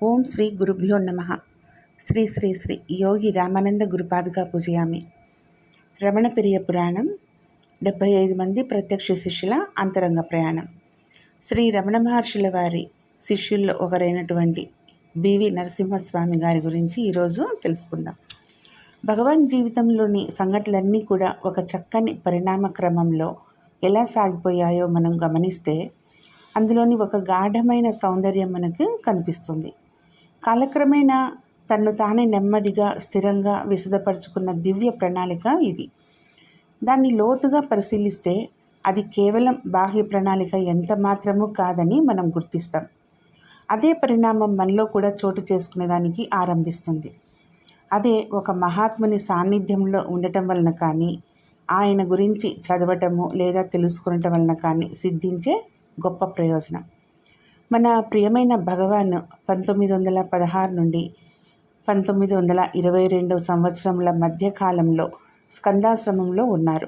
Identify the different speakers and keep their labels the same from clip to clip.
Speaker 1: ఓం శ్రీ గురుభ్యో నమః. శ్రీ శ్రీ శ్రీ యోగి రామానంద గురుపాదుగా పూజయామి. రమణప్రియ పురాణం 75 మంది ప్రత్యక్ష శిష్యుల అంతరంగ ప్రయాణం. శ్రీ రమణ మహర్షుల వారి శిష్యుల్లో ఒకరైనటువంటి బివి నరసింహస్వామి గారి గురించి ఈరోజు తెలుసుకుందాం. భగవాన్ జీవితంలోని సంఘటనలన్నీ కూడా ఒక చక్కని పరిణామ క్రమంలో ఎలా సాగిపోయాయో మనం గమనిస్తే అందులోని ఒక గాఢమైన సౌందర్యం మనకు కనిపిస్తుంది. కాలక్రమేణా తన్ను తానే నెమ్మదిగా స్థిరంగా విశదపరుచుకున్న దివ్య ప్రణాళిక ఇది. దాన్ని లోతుగా పరిశీలిస్తే అది కేవలం బాహ్య ప్రణాళిక ఎంత మాత్రమూ కాదని మనం గుర్తిస్తాం. అదే పరిణామం మనలో కూడా చోటు చేసుకునేదానికి ఆరంభిస్తుంది. అదే ఒక మహాత్ముని సాన్నిధ్యంలో ఉండటం వలన కానీ, ఆయన గురించి చదవటము లేదా తెలుసుకోవటం వలన కానీ సిద్ధించే గొప్ప ప్రయోజనం. మన ప్రియమైన భగవాన్ 1916 నుండి 1922 సంవత్సరముల మధ్యకాలంలో స్కందాశ్రమంలో ఉన్నారు.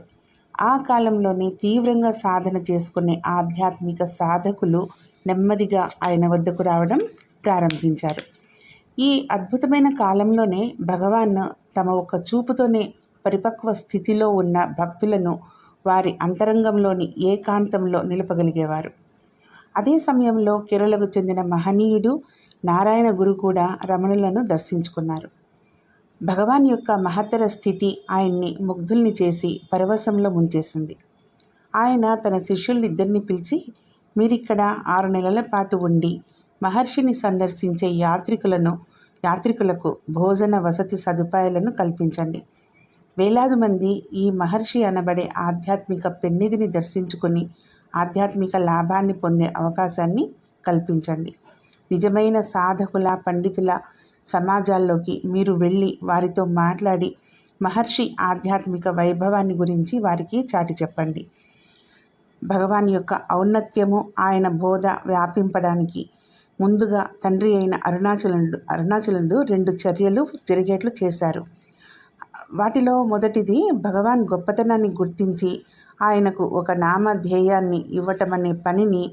Speaker 1: ఆ కాలంలోనే తీవ్రంగా సాధన చేసుకునే ఆధ్యాత్మిక సాధకులు నెమ్మదిగా ఆయన వద్దకు రావడం ప్రారంభించారు. ఈ అద్భుతమైన కాలంలోనే భగవాన్ తమ ఒక చూపుతోనే పరిపక్వ స్థితిలో ఉన్న భక్తులను వారి అంతరంగంలోని ఏకాంతంలో నిలపగలిగేవారు. అదే సమయంలో కేరళకు చెందిన మహనీయుడు నారాయణ గురు కూడా రమణులను దర్శించుకున్నారు. భగవాన్ యొక్క మహత్తర స్థితి ఆయన్ని ముగ్ధుల్ని చేసి పరవశంలో ముంచేసింది. ఆయన తన శిష్యులిద్దరిని పిలిచి, మీరిక్కడ 6 నెలల పాటు ఉండి మహర్షిని సందర్శించే యాత్రికులకు భోజన వసతి సదుపాయాలను కల్పించండి. వేలాది మంది ఈ మహర్షి అనబడే ఆధ్యాత్మిక పెన్నిధిని దర్శించుకుని ఆధ్యాత్మిక లాభాన్ని పొందే అవకాశాన్ని కల్పించండి. నిజమైన సాధకుల పండితుల సమాజాల్లోకి మీరు వెళ్ళి వారితో మాట్లాడి మహర్షి ఆధ్యాత్మిక వైభవాన్ని గురించి వారికి చాటి చెప్పండి. భగవాన్ యొక్క ఔన్నత్యము, ఆయన బోధ వ్యాపింపడానికి ముందుగా తండ్రి అయిన అరుణాచలుడు 2 చర్యలు జరిగేట్లు చేశారు. వాటిలో మొదటిది భగవాన్ గొప్పతనాన్ని గుర్తించి ఆయనకు ఒక నామధేయాన్ని ఇవ్వటమనే పనిని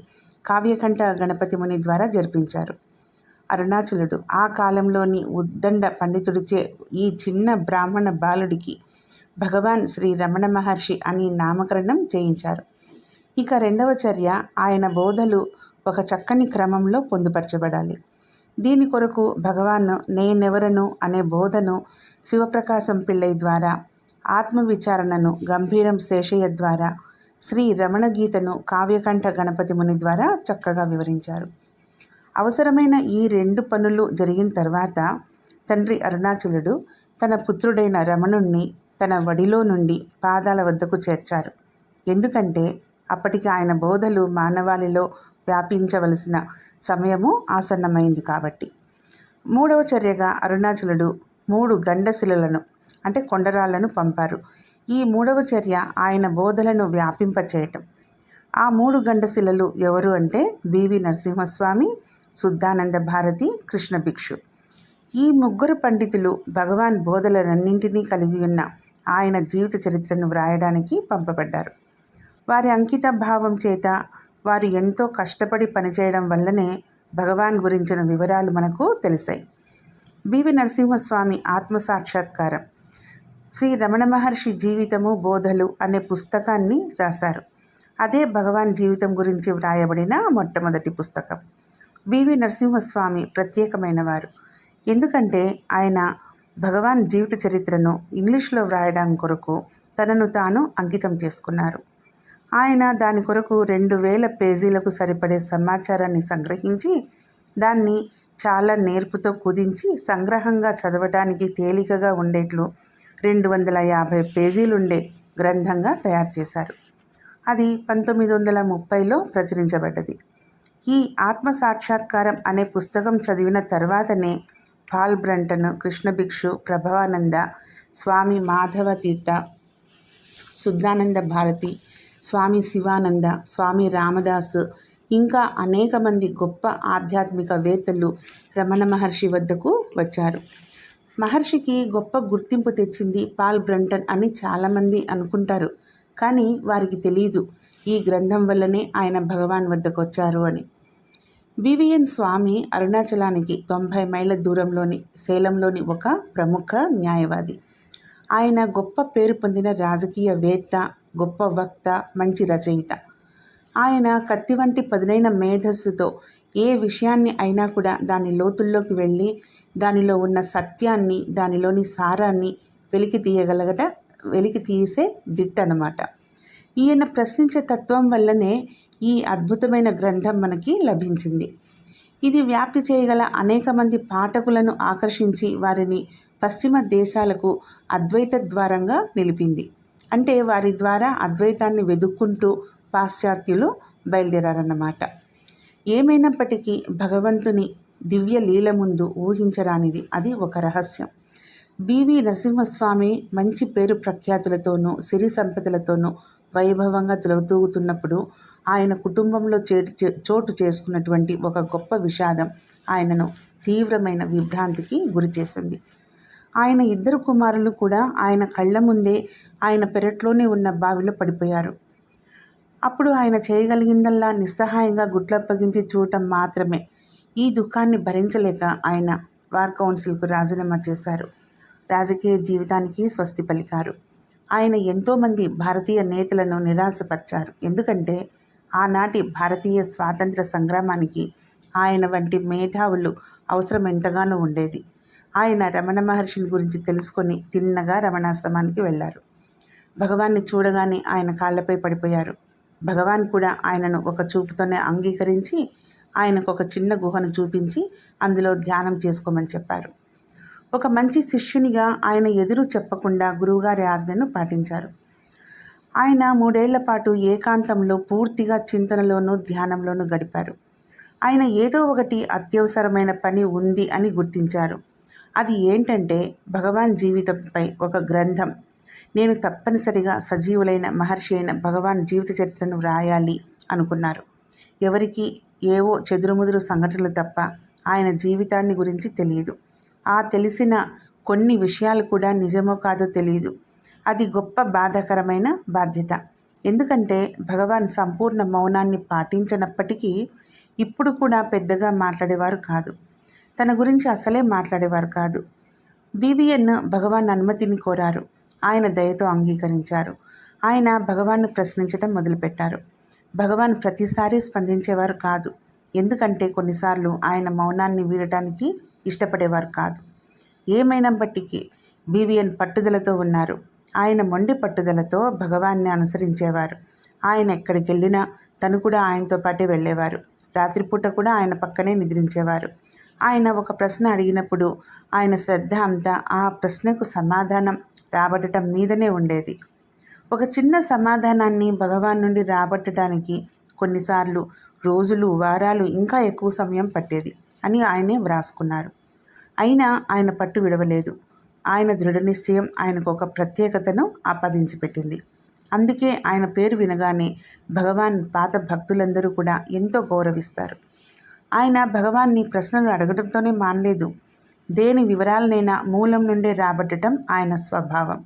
Speaker 1: కావ్యకంఠ గణపతి ముని ద్వారా జరిపించారు. అరుణాచలుడు ఆ కాలంలోని ఉద్దండ పండితుడిచే ఈ చిన్న బ్రాహ్మణ బాలుడికి భగవాన్ శ్రీ రమణ మహర్షి అని నామకరణం చేయించారు. ఇక 2వ చర్య, ఆయన బోధలు ఒక చక్కని క్రమంలో పొందుపరచబడాలి. దీని కొరకు భగవాన్ నేనెవరను అనే బోధను శివప్రకాశం పిళ్ళై ద్వారా, ఆత్మవిచారణను గంభీరం శేషయ్య ద్వారా, శ్రీ రమణ గీతను కావ్యకంఠ గణపతి ముని ద్వారా చక్కగా వివరించారు. అవసరమైన ఈ 2 పనులు జరిగిన తర్వాత తండ్రి అరుణాచలుడు తన పుత్రుడైన రమణుణ్ణి తన వడిలో నుండి పాదాల వద్దకు చేర్చారు. ఎందుకంటే అప్పటికి ఆయన బోధలు మానవాళిలో వ్యాపించవలసిన సమయము ఆసన్నమైంది కాబట్టి. 3వ చర్యగా అరుణాచలుడు 3 గండశిలలను అంటే కొండరాళ్లను పంపారు. ఈ 3వ చర్య ఆయన బోధలను వ్యాపింపచేయటం. ఆ 3 గండశిలలు ఎవరు అంటే బివి నరసింహస్వామి, శుద్ధానంద భారతి, కృష్ణ భిక్షు. ఈ 3 పండితులు భగవాన్ బోధలన్నింటినీ కలిగి ఉన్న ఆయన జీవిత చరిత్రను వ్రాయడానికి పంపబడ్డారు. వారి అంకిత భావం చేత, వారు ఎంతో కష్టపడి పనిచేయడం వల్లనే భగవాన్ గురించిన వివరాలు మనకు తెలిసాయి. బివి నరసింహస్వామి ఆత్మసాక్షాత్కారం, శ్రీ రమణ మహర్షి జీవితము బోధలు అనే పుస్తకాన్ని రాశారు. అదే భగవాన్ జీవితం గురించి వ్రాయబడిన మొట్టమొదటి పుస్తకం. బివి నరసింహస్వామి ప్రత్యేకమైన వారు. ఎందుకంటే ఆయన భగవాన్ జీవిత చరిత్రను ఇంగ్లీష్లో వ్రాయడం కొరకు తనను తాను అంకితం చేసుకున్నారు. ఆయన దాని కొరకు 2000 పేజీలకు సరిపడే సమాచారాన్ని సంగ్రహించి దాన్ని చాలా నేర్పుతో కుదించి సంగ్రహంగా చదవటానికి తేలికగా ఉండేట్లు 250 పేజీలుండే గ్రంథంగా తయారు చేశారు. అది 1930లో ప్రచురించబడ్డది. ఈ ఆత్మసాక్షాత్కారం అనే పుస్తకం చదివిన తర్వాతనే పాల్ బ్రంటన్, కృష్ణ భిక్షు, ప్రభవానంద, స్వామి మాధవ తీర్థ, శుద్ధానంద భారతి, స్వామి శివానంద, స్వామి రామదాసు ఇంకా అనేక మంది గొప్ప ఆధ్యాత్మిక వేత్తలు రమణ మహర్షి వద్దకు వచ్చారు. మహర్షికి గొప్ప గుర్తింపు తెచ్చింది పాల్ బ్రంటన్ అని చాలామంది అనుకుంటారు. కానీ వారికి తెలియదు ఈ గ్రంథం వల్లనే ఆయన భగవాన్ వద్దకు వచ్చారు అని. బివిఎన్ స్వామి అరుణాచలానికి 90 మైళ్ళ దూరంలోని సేలంలోని ఒక ప్రముఖ న్యాయవాది. ఆయన గొప్ప పేరు పొందిన రాజకీయవేత్త, గొప్ప వక్త, మంచి రచయిత. ఆయన కత్తి వంటి పదునైన మేధస్సుతో ఏ విషయాన్ని అయినా కూడా దాని లోతుల్లోకి వెళ్ళి దానిలో ఉన్న సత్యాన్ని, దానిలోని సారాన్ని వెలికి తీసే దిట్ట అన్నమాట. ఈయన ప్రశ్నించే తత్వం వల్లనే ఈ అద్భుతమైన గ్రంథం మనకి లభించింది. ఇది వ్యాప్తి చేయగల అనేక మంది పాఠకులను ఆకర్షించి వారిని పశ్చిమ దేశాలకు అద్వైత ద్వారంగా నిలిపింది. అంటే వారి ద్వారా అద్వైతాన్ని వెదుక్కుంటూ పాశ్చాత్యులు బయలుదేరారన్నమాట. ఏమైనప్పటికీ భగవంతుని దివ్య లీల ముందు ఊహించరానిది అది ఒక రహస్యం. బివి నరసింహస్వామి మంచి పేరు ప్రఖ్యాతులతోనూ సిరి సంపదలతోనూ వైభవంగా తొలతూగుతున్నప్పుడు ఆయన కుటుంబంలో చోటు చేసుకున్నటువంటి ఒక గొప్ప విషాదం ఆయనను తీవ్రమైన విభ్రాంతికి గురిచేసింది. ఆయన 2 కుమారులు కూడా ఆయన కళ్ళ ముందే ఆయన పెరట్లోనే ఉన్న బావిలో పడిపోయారు. అప్పుడు ఆయన చేయగలిగిందల్లా నిస్సహాయంగా గుట్లప్పగించి చూడటం మాత్రమే. ఈ దుఃఖాన్ని భరించలేక ఆయన వార్ కౌన్సిల్కు రాజీనామా చేశారు. రాజకీయ జీవితానికి స్వస్తి పలికారు. ఆయన ఎంతోమంది భారతీయ నేతలను నిరాశపరిచారు. ఎందుకంటే ఆనాటి భారతీయ స్వాతంత్ర సంగ్రామానికి ఆయన వంటి మేధావులు అవసరం ఎంతగానో ఉండేది. ఆయన రమణ మహర్షిని గురించి తెలుసుకొని తిన్నగా రమణాశ్రమానికి వెళ్ళారు. భగవాన్ని చూడగానే ఆయన కాళ్ళపై పడిపోయారు. భగవాన్ కూడా ఆయనను ఒక చూపుతోనే అంగీకరించి ఆయనకు ఒక చిన్న గుహను చూపించి అందులో ధ్యానం చేసుకోమని చెప్పారు. ఒక మంచి శిష్యునిగా ఆయన ఎదురు చెప్పకుండా గురువుగారి ఆజ్ఞను పాటించారు. ఆయన 3 ఏళ్ల పాటు ఏకాంతంలో పూర్తిగా చింతనలోనూ ధ్యానంలోనూ గడిపారు. ఆయన ఏదో ఒకటి అత్యవసరమైన పని ఉంది అని గుర్తించారు. అది ఏంటంటే భగవాన్ జీవితంపై ఒక గ్రంథం. నేను తప్పనిసరిగా సజీవులైన మహర్షి అయిన భగవాన్ జీవిత చరిత్రను వ్రాయాలి అనుకున్నారు. ఎవరికి ఏవో చెదురుముదురు సంఘటనలు తప్ప ఆయన జీవితాన్ని గురించి తెలియదు. ఆ తెలిసిన కొన్ని విషయాలు కూడా నిజమో కాదో తెలియదు. అది గొప్ప బాధాకరమైన బాధ్యత. ఎందుకంటే భగవాన్ సంపూర్ణ మౌనాన్ని పాటించినప్పటికీ ఇప్పుడు కూడా పెద్దగా మాట్లాడేవారు కాదు. తన గురించి అసలే మాట్లాడేవారు కాదు. బివిఎన్ భగవాన్ అనుమతిని కోరారు. ఆయన దయతో అంగీకరించారు. ఆయన భగవాన్ను ప్రశ్నించడం మొదలుపెట్టారు. భగవాన్ ప్రతిసారి స్పందించేవారు కాదు. ఎందుకంటే కొన్నిసార్లు ఆయన మౌనాన్ని వీడటానికి ఇష్టపడేవారు కాదు. ఏమైనప్పటికీ బివిఎన్ పట్టుదలతో ఉన్నారు. ఆయన మొండి పట్టుదలతో భగవాన్ని అనుసరించేవారు. ఆయన ఎక్కడికి వెళ్ళినా తను కూడా ఆయనతో పాటే వెళ్ళేవారు. రాత్రిపూట కూడా ఆయన పక్కనే నిద్రించేవారు. ఆయన ఒక ప్రశ్న అడిగినప్పుడు ఆయన శ్రద్ధ అంతా ఆ ప్రశ్నకు సమాధానం రాబట్టడం మీదనే ఉండేది. ఒక చిన్న సమాధానాన్ని భగవాన్ నుండి రాబట్టడానికి కొన్నిసార్లు రోజులు, వారాలు, ఇంకా ఎక్కువ సమయం పట్టేది అని ఆయనే వ్రాసుకున్నారు. అయినా ఆయన పట్టు విడవలేదు. ఆయన దృఢ నిశ్చయం ఆయనకు ఒక ప్రత్యేకతను ఆపాదించి పెట్టింది. అందుకే ఆయన పేరు వినగానే భగవాన్ పాత భక్తులందరూ కూడా ఎంతో గౌరవిస్తారు. ఆయన భగవాన్ని ప్రశ్నలు అడగడంతోనే మానలేదు. దేని వివరాలనైనా మూలం నుండే రాబట్టడం ఆయన స్వభావం.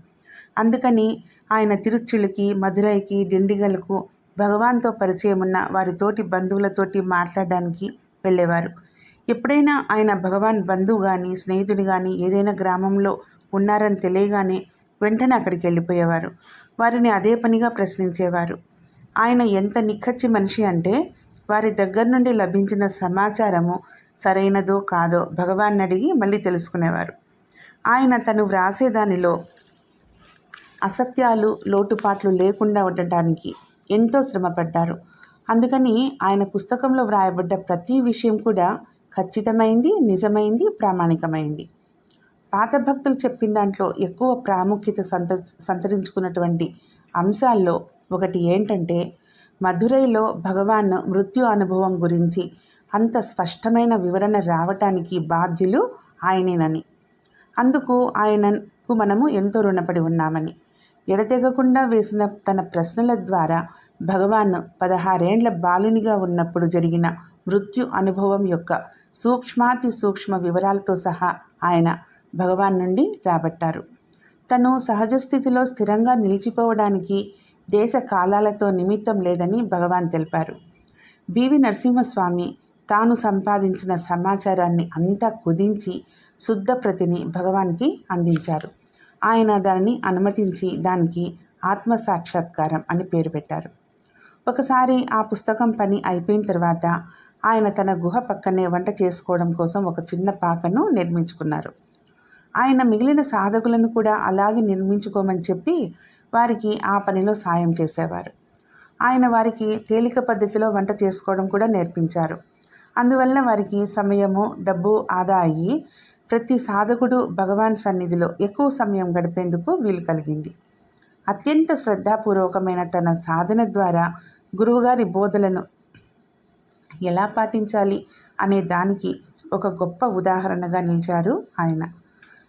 Speaker 1: అందుకని ఆయన తిరుచులకి, మధురైకి, దిండిగలకు భగవాన్తో పరిచయం ఉన్న వారి తోటి బంధువులతోటి మాట్లాడడానికి వెళ్ళేవారు. ఎప్పుడైనా ఆయన భగవాన్ బంధువు కానీ స్నేహితుడు కానీ ఏదైనా గ్రామంలో ఉన్నారని తెలియగానే వెంటనే అక్కడికి వెళ్ళిపోయేవారు. వారిని అదే పనిగా ప్రశ్నించేవారు. ఆయన ఎంత నిక్కచ్చి మనిషి అంటే వారి దగ్గర నుండి లభించిన సమాచారము సరైనదో కాదో భగవాన్ అడిగి మళ్ళీ తెలుసుకునేవారు. ఆయన తను వ్రాసేదానిలో అసత్యాలు, లోటుపాట్లు లేకుండా ఉండటానికి ఎంతో శ్రమపడ్డారు. అందుకని ఆయన పుస్తకంలో వ్రాయబడ్డ ప్రతి విషయం కూడా ఖచ్చితమైంది, నిజమైంది, ప్రామాణికమైంది. పాత భక్తులు చెప్పిన దాంట్లో ఎక్కువ ప్రాముఖ్యత సంతరించుకున్నటువంటి అంశాల్లో ఒకటి ఏంటంటే మధురైలో భగవాన్ మృత్యు అనుభవం గురించి అంత స్పష్టమైన వివరణ రావటానికి బాధ్యులు ఆయనేనని, అందుకు ఆయనకు మనము ఎంతో రుణపడి ఉన్నామని. ఎడతెగకుండా వేసిన తన ప్రశ్నల ద్వారా భగవాన్ 16 ఏండ్ల బాలునిగా ఉన్నప్పుడు జరిగిన మృత్యు అనుభవం యొక్క సూక్ష్మాతి సూక్ష్మ వివరాలతో సహా ఆయన భగవాన్ నుండి రాబట్టారు. తను సహజ స్థితిలో స్థిరంగా నిలిచిపోవడానికి దేశ కాలాలతో నిమిత్తం లేదని భగవాన్ తెలిపారు. బివి నరసింహస్వామి తాను సంపాదించిన సమాచారాన్ని అంతా కుదించి శుద్ధ ప్రతిని భగవాన్కి అందించారు. ఆయన దానిని అనుమతించి దానికి ఆత్మసాక్షాత్కారం అని పేరు పెట్టారు. ఒకసారి ఆ పుస్తకం పని అయిపోయిన తర్వాత ఆయన తన గుహ పక్కనే వంట చేసుకోవడం కోసం ఒక చిన్న పాకను నిర్మించుకున్నారు. ఆయన మిగిలిన సాధకులను కూడా అలాగే నిర్మించుకోమని చెప్పి వారికి ఆ పనిలో సాయం చేసేవారు. ఆయన వారికి తేలిక పద్ధతిలో వంట చేసుకోవడం కూడా నేర్పించారు. అందువల్ల వారికి సమయము, డబ్బు ఆదా అయ్యి ప్రతి సాధకుడు భగవాన్ సన్నిధిలో ఎక్కువ సమయం గడిపేందుకు వీలు కలిగింది. అత్యంత శ్రద్ధాపూర్వకమైన తన సాధన ద్వారా గురువుగారి బోధలను ఎలా పాటించాలి అనే దానికి ఒక గొప్ప ఉదాహరణగా నిలిచారు ఆయన.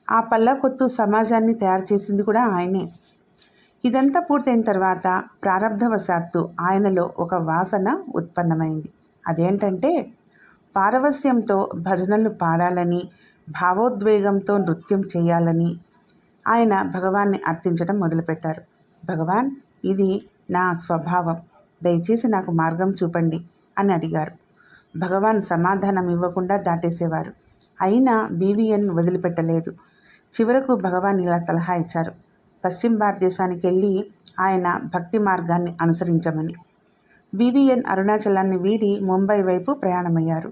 Speaker 1: ఆ పల్లకొత్తు సమాజాన్ని తయారు చేసింది కూడా ఆయనే. ఇదంతా పూర్తయిన తర్వాత ప్రారబ్ధవశాత్తు ఆయనలో ఒక వాసన ఉత్పన్నమైంది. అదేంటంటే పారవస్యంతో భజనలు పాడాలని, భావోద్వేగంతో నృత్యం చేయాలని ఆయన భగవాన్ని అర్థించడం మొదలుపెట్టారు. భగవాన్, ఇది నా స్వభావం, దయచేసి నాకు మార్గం చూపండి అని అడిగారు. భగవాన్ సమాధానం ఇవ్వకుండా దాటేసేవారు. అయినా బీవీఎన్ వదిలిపెట్టలేదు. చివరకు భగవాన్ ఇలా సలహా ఇచ్చారు. పశ్చిమ భారతదేశానికి వెళ్ళి ఆయన భక్తి మార్గాన్ని అనుసరించమని. బీవీఎన్ అరుణాచలాన్ని వీడి ముంబై వైపు ప్రయాణమయ్యారు.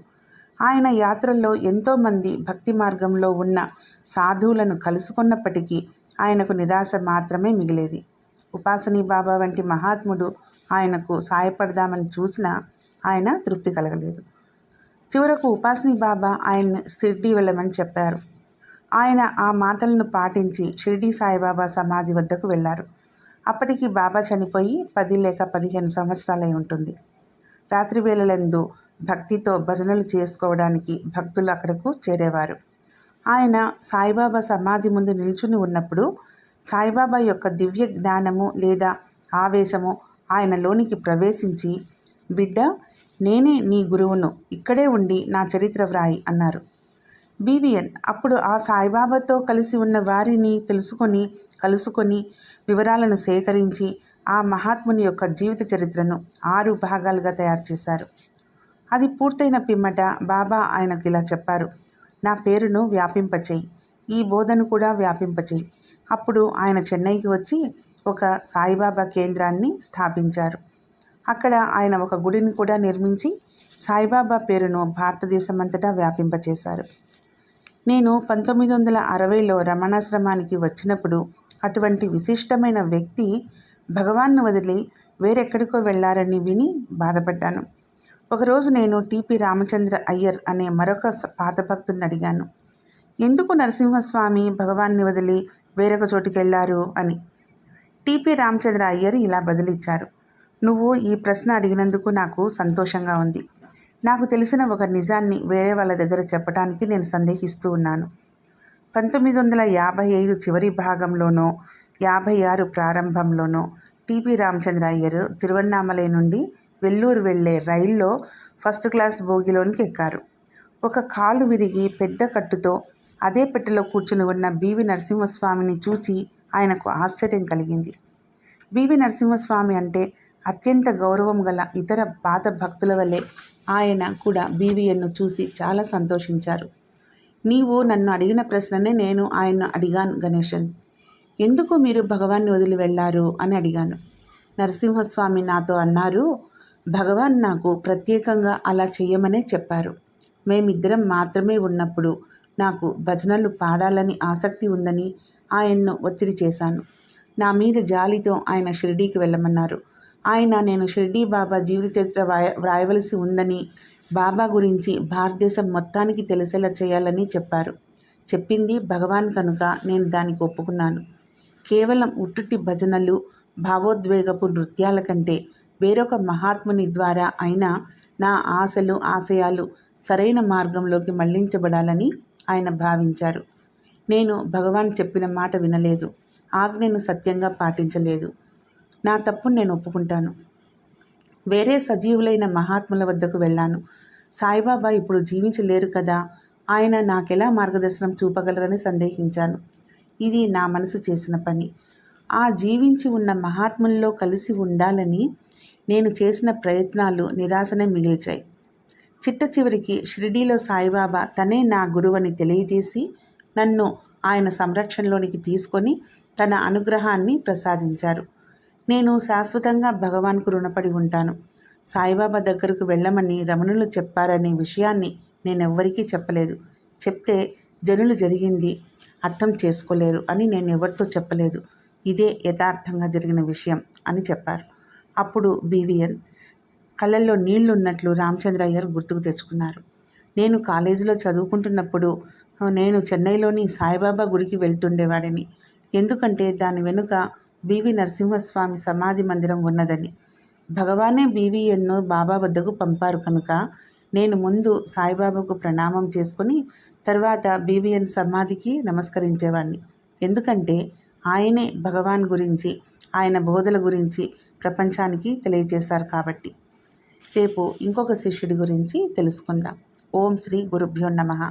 Speaker 1: ఆయన యాత్రల్లో ఎంతోమంది భక్తి మార్గంలో ఉన్న సాధువులను కలుసుకున్నప్పటికీ ఆయనకు నిరాశ మాత్రమే మిగిలేది. ఉపాసనీ బాబా వంటి మహాత్ముడు ఆయనకు సాయపడదామని చూసినా ఆయన తృప్తి కలగలేదు. చివరకు ఉపాసనీ బాబా ఆయన్ని షిర్డీ వెళ్ళమని చెప్పారు. ఆయన ఆ మాటలను పాటించి షిర్డీ సాయిబాబా సమాధి వద్దకు వెళ్ళారు. అప్పటికి బాబా చనిపోయి 10 లేక 15 సంవత్సరాలై ఉంటుంది. రాత్రి వేళలందు భక్తితో భజనలు చేసుకోవడానికి భక్తులు అక్కడకు చేరేవారు. ఆయన సాయిబాబా సమాధి ముందు నిల్చుని ఉన్నప్పుడు సాయిబాబా యొక్క దివ్య జ్ఞానము లేదా ఆవేశము ఆయనలోనికి ప్రవేశించి, బిడ్డ, నేనే నీ గురువును, ఇక్కడే ఉండి నా చరిత్ర వ్రాయి అన్నారు. బీవీఎన్ అప్పుడు ఆ సాయిబాబాతో కలిసి ఉన్న వారిని కలుసుకొని వివరాలను సేకరించి ఆ మహాత్ముని యొక్క జీవిత చరిత్రను 6 భాగాలుగా తయారు చేశారు. అది పూర్తయిన పిమ్మట బాబా ఆయనకు ఇలా చెప్పారు. నా పేరును వ్యాపింపచేయి, ఈ బోధను కూడా వ్యాపింపచేయి. అప్పుడు ఆయన చెన్నైకి వచ్చి ఒక సాయిబాబా కేంద్రాన్ని స్థాపించారు. అక్కడ ఆయన ఒక గుడిని కూడా నిర్మించి సాయిబాబా పేరును భారతదేశమంతటా వ్యాపింపచేశారు. నేను 1960లో రమణాశ్రమానికి వచ్చినప్పుడు అటువంటి విశిష్టమైన వ్యక్తి భగవాన్ను వదిలి వేరెక్కడికో వెళ్ళారని విని బాధపడ్డాను. ఒకరోజు నేను టిపి రామచంద్ర అయ్యర్ అనే మరొక పాత భక్తుడిని అడిగాను, ఎందుకు నరసింహస్వామి భగవాన్ని వదిలి వేరొక చోటికి వెళ్ళారు అని. టిపి రామచంద్ర అయ్యర్ ఇలా బదులిచ్చారు. నువ్వు ఈ ప్రశ్న అడిగినందుకు నాకు సంతోషంగా ఉంది. నాకు తెలిసిన ఒక నిజాన్ని వేరే వాళ్ళ దగ్గర చెప్పడానికి నేను సందేహిస్తూ ఉన్నాను. 1955 చివరి భాగంలోనో 56 ప్రారంభంలోనో టిపి రామచంద్ర అయ్యర్ తిరువణ్ణామలై నుండి వెల్లూరు వెళ్లే రైల్లో ఫస్ట్ క్లాస్ బోగిలోనికి ఎక్కారు. ఒక కాలు విరిగి పెద్ద కట్టుతో అదే పెట్టెలో కూర్చుని ఉన్న బివి నరసింహస్వామిని చూచి ఆయనకు ఆశ్చర్యం కలిగింది. బివి నరసింహస్వామి అంటే అత్యంత గౌరవం గల ఇతర పాత భక్తుల వల్లే ఆయన కూడా బీవీఎన్ను చూసి చాలా సంతోషించారు. నీవు నన్ను అడిగిన ప్రశ్ననే నేను ఆయన్ను అడిగాను గణేశన్. ఎందుకు మీరు భగవాన్ని వదిలి వెళ్ళారు అని అడిగాను. నరసింహస్వామి నాతో అన్నారు, భగవాన్ నాకు ప్రత్యేకంగా అలా చెయ్యమనే చెప్పారు. మేమిద్దరం మాత్రమే ఉన్నప్పుడు నాకు భజనలు పాడాలని ఆసక్తి ఉందని ఆయన్ను ఒత్తిడి చేశాను. నా మీద జాలితో ఆయన షిర్డీకి వెళ్ళమన్నారు. ఆయన నేను షిర్డీ బాబా జీవిత చరిత్ర వ్రాయవలసి ఉందని, బాబా గురించి భారతదేశం మొత్తానికి తెలిసేలా చేయాలని చెప్పారు. చెప్పింది భగవాన్ కనుక నేను దానికి ఒప్పుకున్నాను. కేవలం ఉట్టుటి భజనలు, భావోద్వేగపు నృత్యాల కంటే వేరొక మహాత్ముని ద్వారా అయినా నా ఆశలు, ఆశయాలు సరైన మార్గంలోకి మళ్లించబడాలని ఆయన భావించారు. నేను భగవాన్ చెప్పిన మాట వినలేదు, ఆజ్ఞను సత్యంగా పాటించలేదు. నా తప్పును నేను ఒప్పుకుంటాను. వేరే సజీవులైన మహాత్ముల వద్దకు వెళ్ళాను. సాయిబాబా ఇప్పుడు జీవించలేరు కదా, ఆయన నాకెలా మార్గదర్శనం చూపగలరని సందేహించాను. ఇది నా మనసు చేసిన పని. ఆ జీవించి ఉన్న మహాత్ముల్లో కలిసి ఉండాలని నేను చేసిన ప్రయత్నాలు నిరాశనే మిగిల్చాయి. చిట్ట చివరికి షిరిడీలో సాయిబాబా తనే నా గురువని తెలియజేసి నన్ను ఆయన సంరక్షణలోనికి తీసుకొని తన అనుగ్రహాన్ని ప్రసాదించారు. నేను శాశ్వతంగా భగవాన్కు రుణపడి ఉంటాను. సాయిబాబా దగ్గరకు వెళ్ళమని రమణులు చెప్పారనే విషయాన్ని నేనెవ్వరికీ చెప్పలేదు. చెప్తే జనులు జరిగింది అర్థం చేసుకోలేరు అని నేను ఎవరితో చెప్పలేదు. ఇదే యథార్థంగా జరిగిన విషయం అని చెప్పారు. అప్పుడు BVN కళ్ళల్లో నీళ్లున్నట్లు రామచంద్రయ్యర్ గుర్తుకు తెచ్చుకున్నారు. నేను కాలేజీలో చదువుకుంటున్నప్పుడు నేను చెన్నైలోని సాయిబాబా గుడికి వెళ్తుండేవాడిని. ఎందుకంటే దాని వెనుక BV నరసింహస్వామి సమాధి మందిరం ఉన్నదని. భగవానే BVNను బాబా వద్దకు పంపారు కనుక నేను ముందు సాయిబాబాకు ప్రణామం చేసుకుని తర్వాత BVN సమాధికి నమస్కరించేవాడిని. ఎందుకంటే ఆయనే భగవాన్ గురించి, ఆయన బోధల గురించి ప్రపంచానికి తెలియజేశారు కాబట్టి. రేపు ఇంకొక శిష్యుడి గురించి తెలుసుకుందాం. ఓం శ్రీ గురుభ్యో నమః.